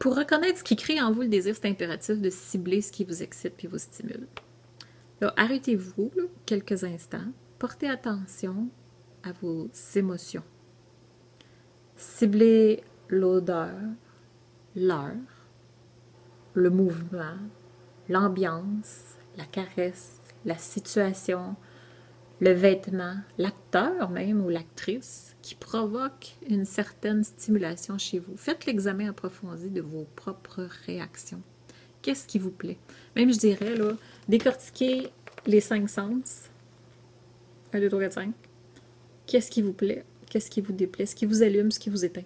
Pour reconnaître ce qui crée en vous le désir, c'est impératif de cibler ce qui vous excite puis vous stimule. Là, arrêtez-vous là, quelques instants. Portez attention à vos émotions. Ciblez l'odeur, l'heure, le mouvement, l'ambiance, la caresse, la situation, le vêtement, l'acteur même ou l'actrice qui provoque une certaine stimulation chez vous. Faites l'examen approfondi de vos propres réactions. Qu'est-ce qui vous plaît? Même, je dirais, là, décortiquez les 5 sens. 1, 2, 3, 4, 5. Qu'est-ce qui vous plaît? Qu'est-ce qui vous déplaît? Ce qui vous allume, ce qui vous éteint?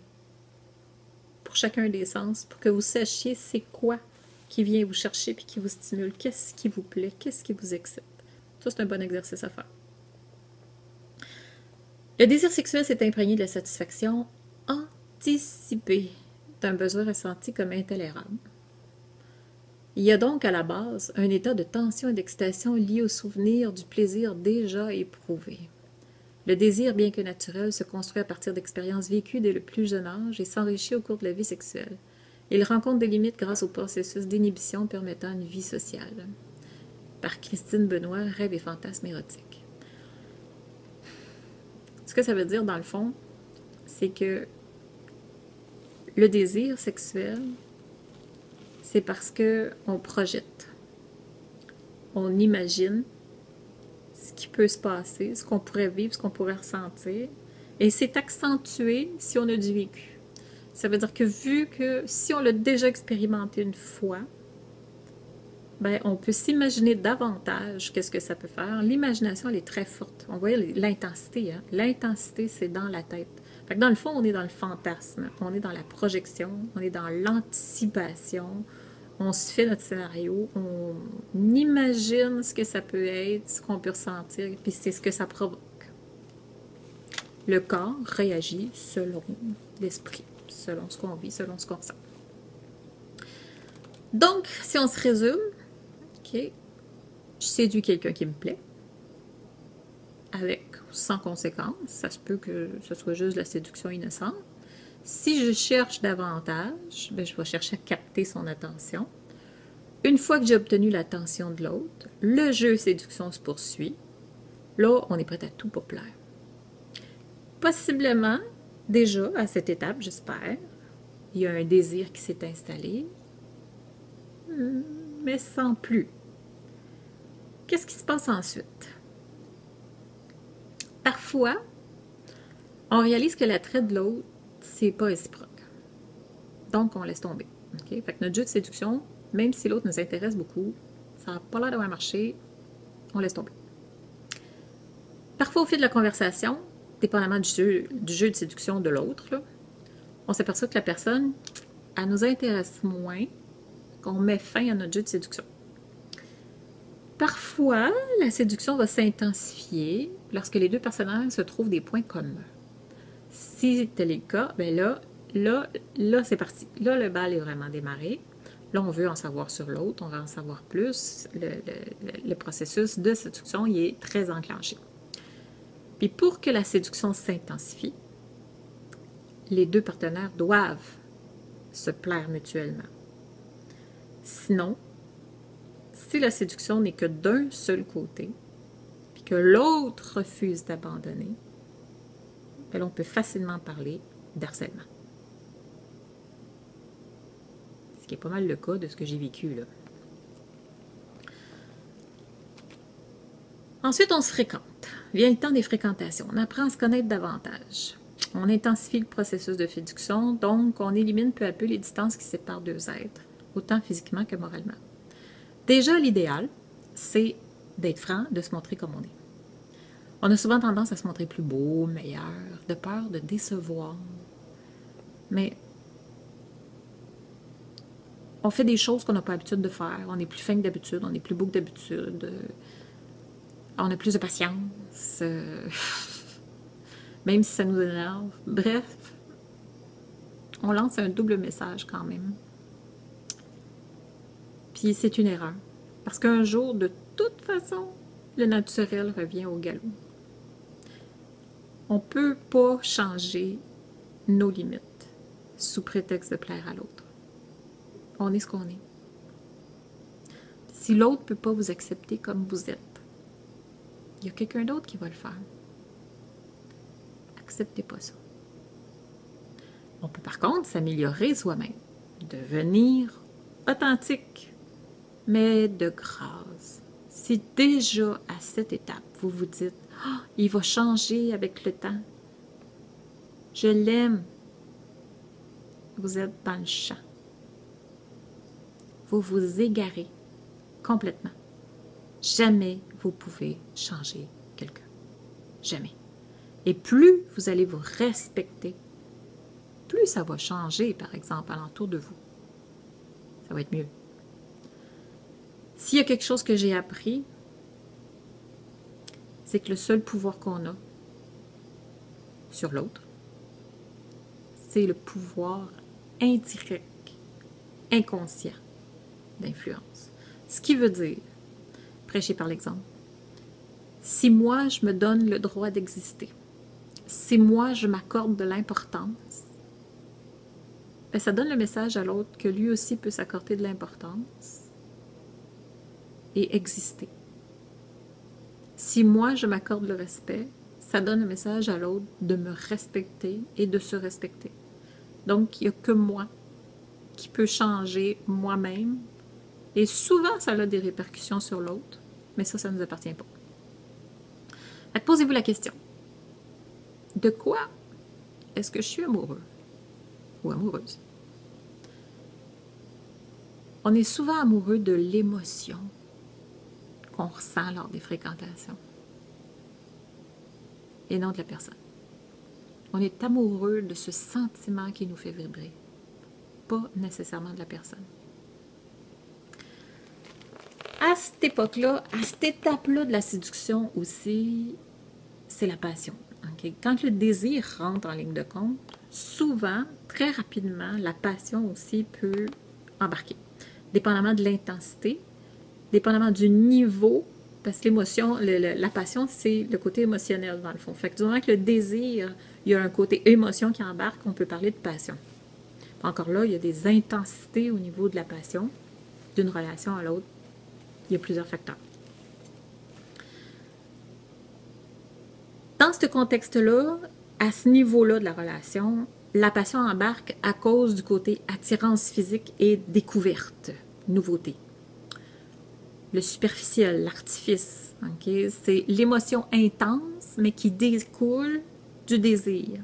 Pour chacun des sens, pour que vous sachiez c'est quoi qui vient vous chercher puis qui vous stimule. Qu'est-ce qui vous plaît? Qu'est-ce qui vous excite? Ça, c'est un bon exercice à faire. Le désir sexuel s'est imprégné de la satisfaction anticipée d'un besoin ressenti comme intolérable. Il y a donc à la base un état de tension et d'excitation lié au souvenir du plaisir déjà éprouvé. Le désir, bien que naturel, se construit à partir d'expériences vécues dès le plus jeune âge et s'enrichit au cours de la vie sexuelle. Il rencontre des limites grâce au processus d'inhibition permettant une vie sociale. Par Christine Benoît, Rêves et fantasmes érotiques. Ce que ça veut dire, dans le fond, c'est que le désir sexuel, c'est parce qu'on projette, on imagine ce qui peut se passer, ce qu'on pourrait vivre, ce qu'on pourrait ressentir, et c'est accentué si on a du vécu. Ça veut dire que vu que si on l'a déjà expérimenté une fois, ben, on peut s'imaginer davantage qu'est-ce que ça peut faire. L'imagination, elle est très forte. On voit l'intensité. Hein? L'intensité, c'est dans la tête. Fait que dans le fond, on est dans le fantasme, on est dans la projection, on est dans l'anticipation. On se fait notre scénario, on imagine ce que ça peut être, ce qu'on peut ressentir, puis c'est ce que ça provoque. Le corps réagit selon l'esprit, selon ce qu'on vit, selon ce qu'on ressent. Donc, si on se résume, ok, je séduis quelqu'un qui me plaît, avec ou sans conséquence, ça se peut que ce soit juste de la séduction innocente. Si je cherche davantage, ben, je vais chercher à capter son attention. Une fois que j'ai obtenu l'attention de l'autre, le jeu séduction se poursuit. Là, on est prêt à tout pour plaire. Possiblement, déjà, à cette étape, j'espère, il y a un désir qui s'est installé, mais sans plus. Qu'est-ce qui se passe ensuite? Parfois, on réalise que l'attrait de l'autre, c'est pas réciproque. Donc, on laisse tomber. Okay? Fait que notre jeu de séduction, même si l'autre nous intéresse beaucoup, ça n'a pas l'air d'avoir marché, on laisse tomber. Parfois, au fil de la conversation, dépendamment du jeu de séduction de l'autre, on s'aperçoit que la personne, elle nous intéresse moins, qu'on met fin à notre jeu de séduction. Parfois, la séduction va s'intensifier lorsque les deux personnages se trouvent des points communs. Si tel est le cas, bien là, c'est parti. Là, le bal est vraiment démarré. Là, on veut en savoir sur l'autre, on veut en savoir plus. Le processus de séduction, il est très enclenché. Puis pour que la séduction s'intensifie, les deux partenaires doivent se plaire mutuellement. Sinon, si la séduction n'est que d'un seul côté, puis que l'autre refuse d'abandonner, bien, on peut facilement parler d'harcèlement. Ce qui est pas mal le cas de ce que j'ai vécu là. Ensuite, on se fréquente. Vient le temps des fréquentations. On apprend à se connaître davantage. On intensifie le processus de séduction, donc on élimine peu à peu les distances qui séparent deux êtres, autant physiquement que moralement. Déjà, l'idéal, c'est d'être franc, de se montrer comme on est. On a souvent tendance à se montrer plus beau, meilleur, de peur de décevoir. Mais on fait des choses qu'on n'a pas l'habitude de faire. On est plus fin que d'habitude, on est plus beau que d'habitude. On a plus de patience. Même si ça nous énerve. Bref, on lance un double message quand même. Puis c'est une erreur. Parce qu'un jour, de toute façon, le naturel revient au galop. On ne peut pas changer nos limites sous prétexte de plaire à l'autre. On est ce qu'on est. Si l'autre ne peut pas vous accepter comme vous êtes, il y a quelqu'un d'autre qui va le faire. Acceptez pas ça. On peut par contre s'améliorer soi-même, devenir authentique, mais de grâce. Si déjà à cette étape, vous vous dites « Ah, il va changer avec le temps. Je l'aime. » Vous êtes dans le champ. Vous vous égarez complètement. Jamais vous pouvez changer quelqu'un. Jamais. Et plus vous allez vous respecter, plus ça va changer, par exemple, alentour de vous. Ça va être mieux. S'il y a quelque chose que j'ai appris, c'est que le seul pouvoir qu'on a sur l'autre, c'est le pouvoir indirect, inconscient d'influence. Ce qui veut dire, prêcher par l'exemple, si moi je me donne le droit d'exister, si moi je m'accorde de l'importance, ben ça donne le message à l'autre que lui aussi peut s'accorder de l'importance et exister. Si moi je m'accorde le respect, ça donne le message à l'autre de me respecter et de se respecter. Donc, il n'y a que moi qui peut changer moi-même. Et souvent, ça a des répercussions sur l'autre, mais ça ne nous appartient pas. Posez-vous la question. De quoi est-ce que je suis amoureux ou amoureuse? On est souvent amoureux de l'émotion qu'on ressent lors des fréquentations et non de la personne. On est amoureux de ce sentiment qui nous fait vibrer, pas nécessairement de la personne. À cette époque-là, à cette étape-là de la séduction aussi, c'est la passion. Okay? Quand le désir rentre en ligne de compte, souvent, très rapidement, la passion aussi peut embarquer. Dépendamment de l'intensité, dépendamment du niveau, parce que l'émotion, la passion, c'est le côté émotionnel dans le fond. Fait que du moment que le désir, il y a un côté émotion qui embarque, on peut parler de passion. Encore là, il y a des intensités au niveau de la passion, d'une relation à l'autre. Il y a plusieurs facteurs. Dans ce contexte-là, à ce niveau-là de la relation, la passion embarque à cause du côté attirance physique et découverte, nouveauté. Le superficiel, l'artifice, okay? C'est l'émotion intense, mais qui découle du désir.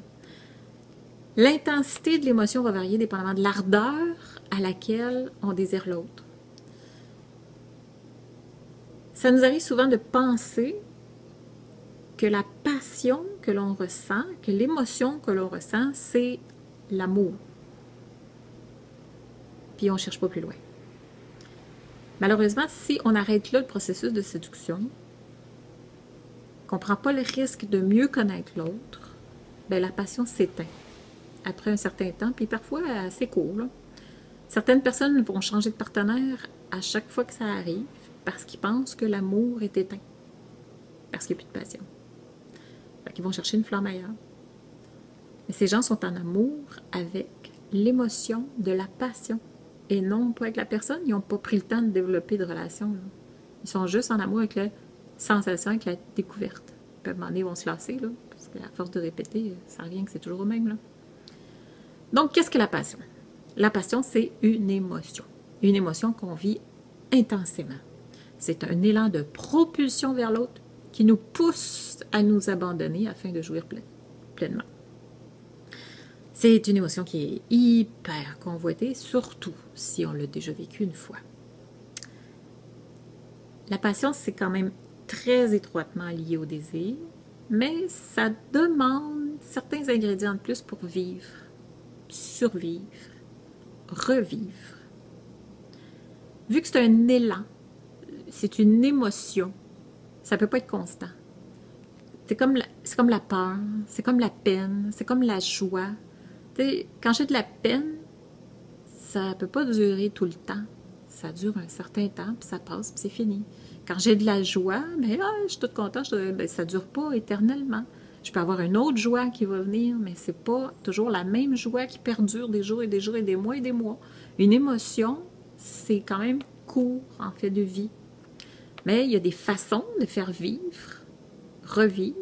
L'intensité de l'émotion va varier dépendamment de l'ardeur à laquelle on désire l'autre. Ça nous arrive souvent de penser que la passion que l'on ressent, que l'émotion que l'on ressent, c'est l'amour. Puis on ne cherche pas plus loin. Malheureusement, si on arrête là le processus de séduction, qu'on ne prend pas le risque de mieux connaître l'autre, bien, la passion s'éteint après un certain temps, puis parfois assez court. Là. Certaines personnes vont changer de partenaire à chaque fois que ça arrive parce qu'ils pensent que l'amour est éteint, parce qu'il n'y a plus de passion. Fait qu'ils vont chercher une flamme ailleurs. Mais ces gens sont en amour avec l'émotion de la passion et non pas avec la personne. Ils n'ont pas pris le temps de développer de relation. Là. Ils sont juste en amour avec la sensation, avec la découverte. Puis à un moment donné, ils vont se lasser, là, parce qu'à force de répéter, ça revient que c'est toujours au même. Là. Donc, qu'est-ce que la passion? La passion, c'est une émotion qu'on vit intensément. C'est un élan de propulsion vers l'autre qui nous pousse à nous abandonner afin de jouir pleinement. C'est une émotion qui est hyper convoitée, surtout si on l'a déjà vécu une fois. La passion, c'est quand même très étroitement lié au désir, mais ça demande certains ingrédients de plus pour vivre, survivre, revivre. Vu que c'est un élan, c'est une émotion, ça ne peut pas être constant. C'est comme la peur, c'est comme la peine, c'est comme la joie. T'sais, quand j'ai de la peine, ça ne peut pas durer tout le temps. Ça dure un certain temps, puis ça passe, puis c'est fini. Quand j'ai de la joie, ben, je suis toute contente, ben, ça ne dure pas éternellement. Je peux avoir une autre joie qui va venir, mais c'est pas toujours la même joie qui perdure des jours et des jours et des mois et des mois. Une émotion, c'est quand même court en fait de vie. Mais il y a des façons de faire vivre, revivre,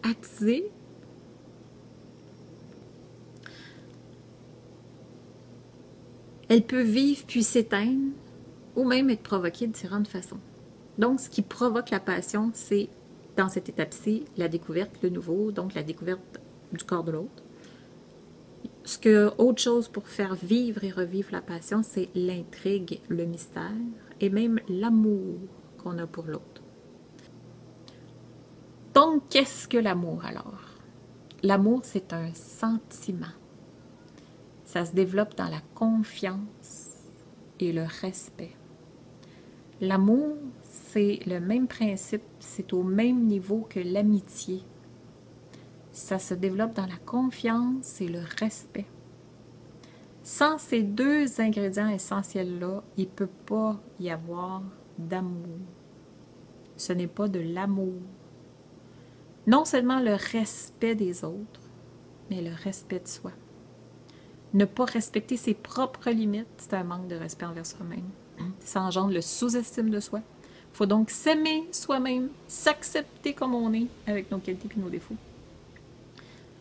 attiser. Elle peut vivre puis s'éteindre ou même être provoquée de différentes façons. Donc, ce qui provoque la passion, c'est, dans cette étape-ci, la découverte, le nouveau, donc la découverte du corps de l'autre. Autre chose pour faire vivre et revivre la passion, c'est l'intrigue, le mystère et même l'amour qu'on a pour l'autre. Donc, qu'est-ce que l'amour alors? L'amour, c'est un sentiment. Ça se développe dans la confiance et le respect. L'amour, c'est le même principe, c'est au même niveau que l'amitié. Ça se développe dans la confiance et le respect. Sans ces deux ingrédients essentiels-là, il ne peut pas y avoir d'amour. Ce n'est pas de l'amour. Non seulement le respect des autres, mais le respect de soi. Ne pas respecter ses propres limites, c'est un manque de respect envers soi-même. Ça engendre le sous-estime de soi. Il faut donc s'aimer soi-même, s'accepter comme on est, avec nos qualités et nos défauts.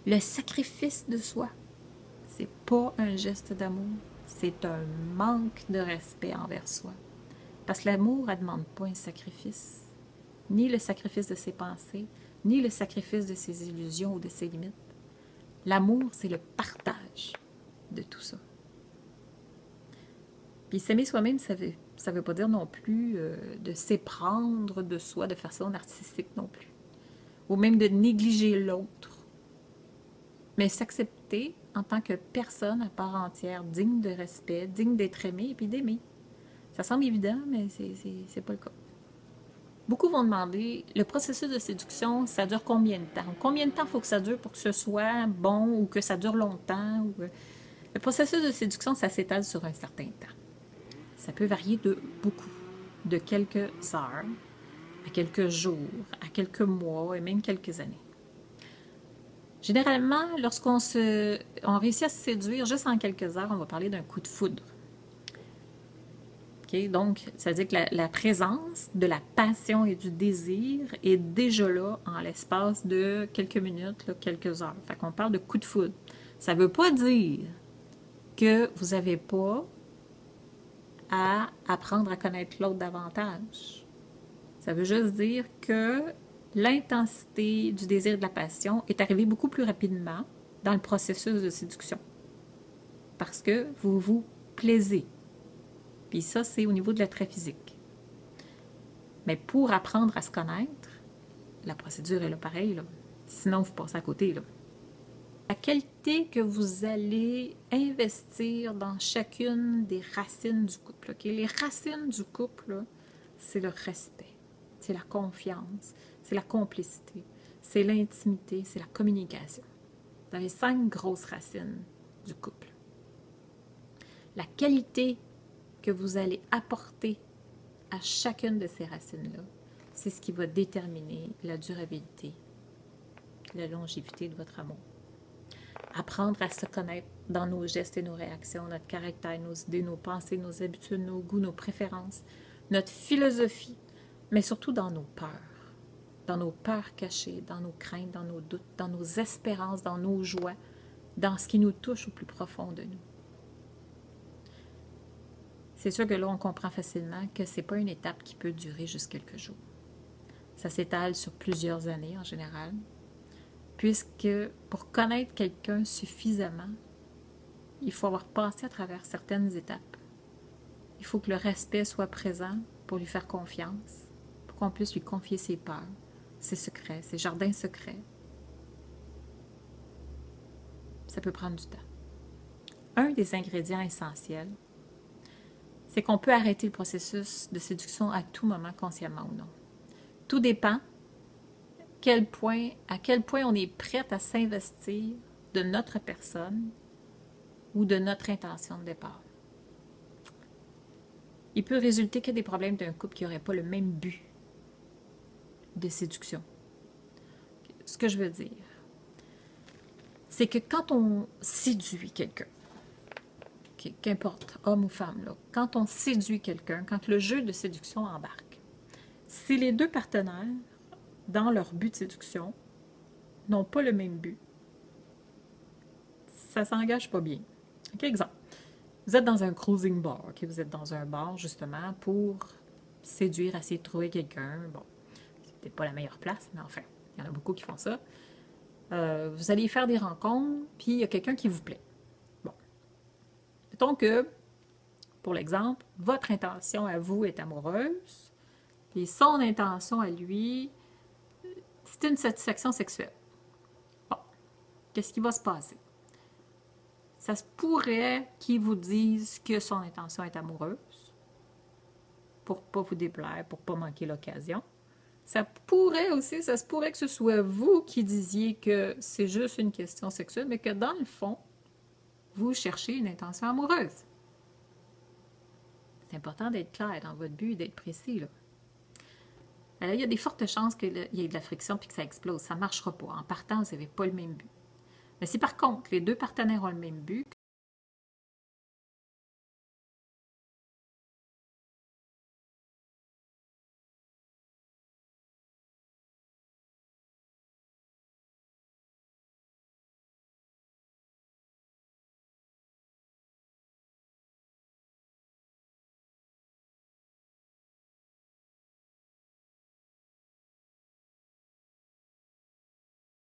Le sacrifice de soi, c'est pas un geste d'amour, c'est un manque de respect envers soi. Parce que l'amour, elle ne demande pas un sacrifice, ni le sacrifice de ses pensées, ni le sacrifice de ses illusions ou de ses limites. L'amour, c'est le partage de tout ça. Puis s'aimer soi-même, ça veut pas dire non plus de s'éprendre de soi de façon narcissique non plus. Ou même de négliger l'autre. Mais s'accepter en tant que personne à part entière, digne de respect, digne d'être aimé et puis d'aimer. Ça semble évident, mais c'est pas le cas. Beaucoup vont demander, le processus de séduction, ça dure combien de temps? Combien de temps il faut que ça dure pour que ce soit bon ou que ça dure longtemps? Le processus de séduction, ça s'étale sur un certain temps. Ça peut varier de beaucoup, de quelques heures à quelques jours, à quelques mois et même quelques années. Généralement, lorsqu'on réussit à se séduire juste en quelques heures, on va parler d'un coup de foudre. Okay? Donc, ça veut dire que la présence de la passion et du désir est déjà là en l'espace de quelques minutes, là, quelques heures. Fait qu'on parle de coup de foudre. Ça ne veut pas dire que vous n'avez pas à apprendre à connaître l'autre davantage. Ça veut juste dire que l'intensité du désir et de la passion est arrivée beaucoup plus rapidement dans le processus de séduction. Parce que vous vous plaisez. Puis ça, c'est au niveau de l'attrait physique. Mais pour apprendre à se connaître, la procédure est là pareil, là. Sinon, vous passez à côté, là. La qualité que vous allez investir dans chacune des racines du couple. Okay? Les racines du couple, c'est le respect, c'est la confiance, c'est la complicité, c'est l'intimité, c'est la communication. Vous avez 5 grosses racines du couple. La qualité que vous allez apporter à chacune de ces racines-là, c'est ce qui va déterminer la durabilité, la longévité de votre amour. Apprendre à se connaître dans nos gestes et nos réactions, notre caractère, nos idées, nos pensées, nos habitudes, nos goûts, nos préférences, notre philosophie, mais surtout dans nos peurs cachées, dans nos craintes, dans nos doutes, dans nos espérances, dans nos joies, dans ce qui nous touche au plus profond de nous. C'est sûr que là, on comprend facilement que ce n'est pas une étape qui peut durer juste quelques jours. Ça s'étale sur plusieurs années en général, puisque pour connaître quelqu'un suffisamment, il faut avoir passé à travers certaines étapes. Il faut que le respect soit présent pour lui faire confiance, pour qu'on puisse lui confier ses peurs, ses secrets, ses jardins secrets. Ça peut prendre du temps. Un des ingrédients essentiels, c'est qu'on peut arrêter le processus de séduction à tout moment, consciemment ou non. Tout dépend à quel point on est prête à s'investir de notre personne ou de notre intention de départ. Il peut résulter que des problèmes d'un couple qui n'aurait pas le même but de séduction. ce que je veux dire, c'est que quand on séduit quelqu'un, qu'importe, homme ou femme, là, quand on séduit quelqu'un, quand le jeu de séduction embarque, si les deux partenaires, dans leur but de séduction, n'ont pas le même but, ça s'engage pas bien. OK, exemple. Vous êtes dans un cruising bar, OK? Vous êtes dans un bar, justement, pour séduire, essayer de trouver quelqu'un. Bon, c'est peut-être pas la meilleure place, mais enfin, il y en a beaucoup qui font ça. Vous allez faire des rencontres, puis il y a quelqu'un qui vous plaît. Bon. Mettons que, pour l'exemple, votre intention à vous est amoureuse, et son intention à lui, c'est une satisfaction sexuelle. Bon. Qu'est-ce qui va se passer? Ça se pourrait qu'il vous dise que son intention est amoureuse, pour ne pas vous déplaire, pour ne pas manquer l'occasion. Ça se pourrait que ce soit vous qui disiez que c'est juste une question sexuelle, mais que dans le fond, vous cherchez une intention amoureuse. C'est important d'être clair dans votre but, d'être précis, là. Il y a des fortes chances qu'il y ait de la friction puis que ça explose. Ça ne marchera pas. En partant, vous n'avez pas le même but. Mais si par contre, les deux partenaires ont le même but,